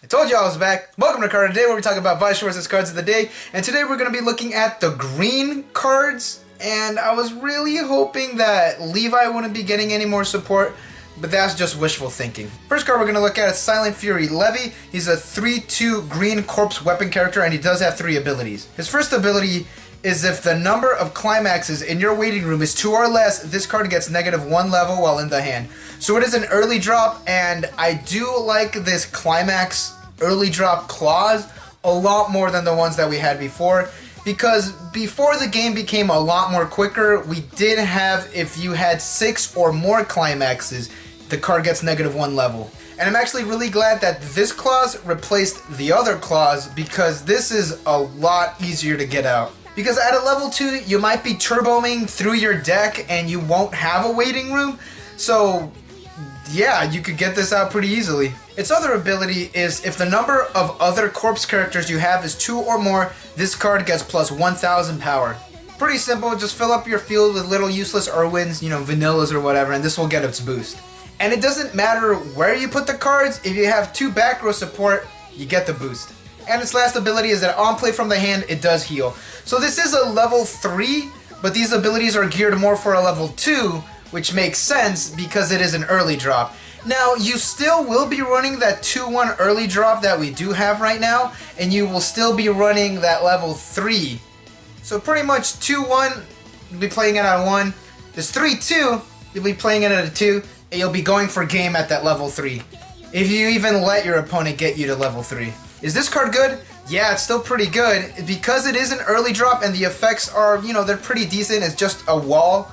I told you I was back. Welcome to Card of the Day, where we talk about Weiss Schwarz cards of the day. And today we're going to be looking at the green cards. And I was really hoping that Levi wouldn't be getting any more support, but that's just wishful thinking. First card we're going to look at is Silent Fury Levi. He's a 3/2 green corpse weapon character, and he does have 3 abilities. His first ability is if the number of climaxes in your waiting room is 2 or less, this card gets -1 level while in the hand. So it is an early drop, and I do like this climax early drop clause a lot more than the ones that we had before, because before the game became a lot more quicker, we did have, if you had 6 or more climaxes, the card gets -1 level. And I'm actually really glad that this clause replaced the other clause, because this is a lot easier to get out. Because at a level 2, you might be turboing through your deck and you won't have a waiting room. So yeah, you could get this out pretty easily. Its other ability is if the number of other corpse characters you have is 2 or more, this card gets plus 1000 power. Pretty simple, just fill up your field with little useless Irwins, vanillas or whatever, and this will get its boost. And it doesn't matter where you put the cards, if you have 2 back row support, you get the boost. And its last ability is that on play from the hand, it does heal. So this is a level 3, but these abilities are geared more for a level 2, which makes sense because it is an early drop. Now, you still will be running that 2/1 early drop that we do have right now, and you will still be running that level 3. So pretty much 2/1, you'll be playing it at a 1. This 3/2, you'll be playing it at a 2, and you'll be going for game at that level 3. If you even let your opponent get you to level 3. Is this card good? Yeah, it's still pretty good. Because it is an early drop and the effects are, they're pretty decent, it's just a wall,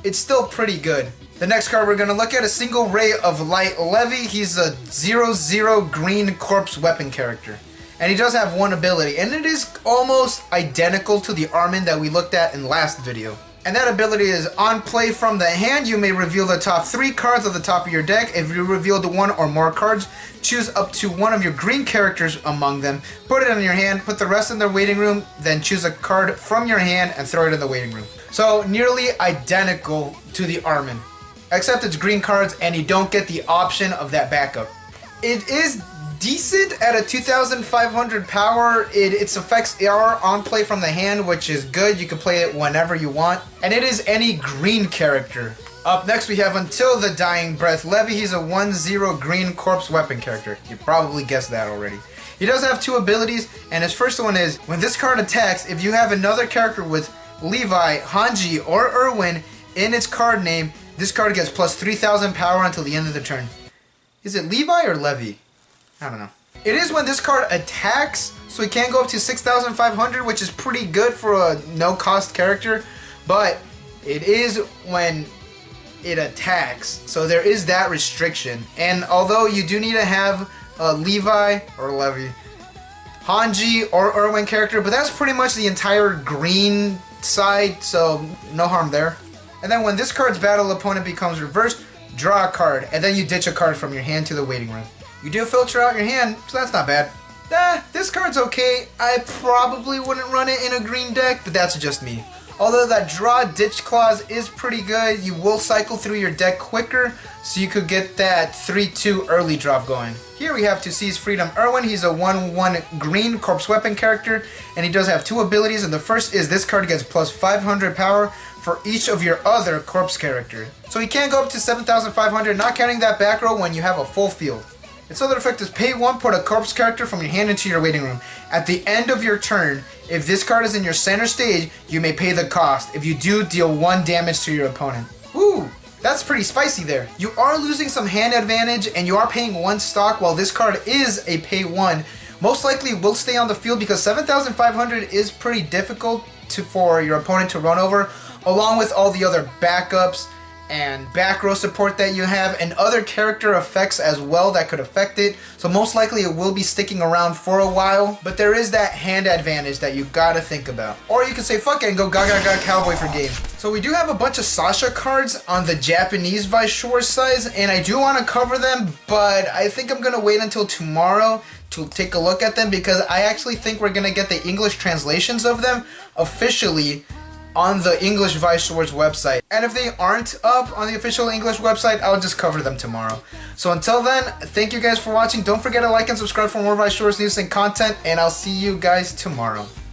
it's still pretty good. The next card we're going to look at is Single Ray of Light Levi. He's a 0/0 green corpse weapon character. And he does have 1 ability, and it is almost identical to the Armin that we looked at in last video. And that ability is on play from the hand, you may reveal the top 3 cards of the top of your deck. If you revealed 1 or more cards, choose up to 1 of your green characters among them, put it in your hand, put the rest in their waiting room, then choose a card from your hand and throw it in the waiting room. So nearly identical to the Armin, except it's green cards and you don't get the option of that backup. It is decent at a 2500 power. Its effects are on play from the hand, which is good. You can play it whenever you want, and it is any green character. Up next we have Until the Dying Breath Levi. He's a 1/0 green corpse weapon character. You probably guessed that already. He does have 2 abilities, and his first one is when this card attacks, if you have another character with Levi, Hanji, or Irwin in its card name, this card gets plus 3000 power until the end of the turn. Is it Levi or Levi? I don't know. It is when this card attacks, so it can go up to 6500, which is pretty good for a no-cost character, but it is when it attacks, so there is that restriction. And although you do need to have a Levi or Levi, Hanji or Irwin character, but that's pretty much the entire green side, so no harm there. And then when this card's battle opponent becomes reversed, draw a card, and then you ditch a card from your hand to the waiting room. You do filter out your hand, so that's not bad. This card's okay. I probably wouldn't run it in a green deck, but that's just me. Although that draw ditch clause is pretty good, you will cycle through your deck quicker, so you could get that 3/2 early drop going. Here we have To Seize Freedom Irwin. He's a 1/1 green corpse weapon character, and he does have 2 abilities, and the first is this card gets plus 500 power for each of your other corpse characters. So he can go up to 7500, not counting that back row when you have a full field. Its other effect is pay 1, put a corpse character from your hand into your waiting room. At the end of your turn, if this card is in your center stage, you may pay the cost. If you do, deal 1 damage to your opponent. Woo! That's pretty spicy there. You are losing some hand advantage and you are paying 1 stock, while this card is a pay 1. Most likely will stay on the field because 7500 is pretty difficult for your opponent to run over, along with all the other backups and back row support that you have, and other character effects as well that could affect it. So most likely it will be sticking around for a while, but there is that hand advantage that you gotta think about. Or you can say fuck it and go gaga gaga cowboy for game. So we do have a bunch of Sasha cards on the Japanese Weiss Schwarz size, and I do want to cover them, but I think I'm gonna wait until tomorrow to take a look at them, because I actually think we're gonna get the English translations of them officially on the English Weiss Schwarz website. And if they aren't up on the official English website, I'll just cover them tomorrow. So until then, thank you guys for watching. Don't forget to like and subscribe for more Weiss Schwarz news and content, and I'll see you guys tomorrow.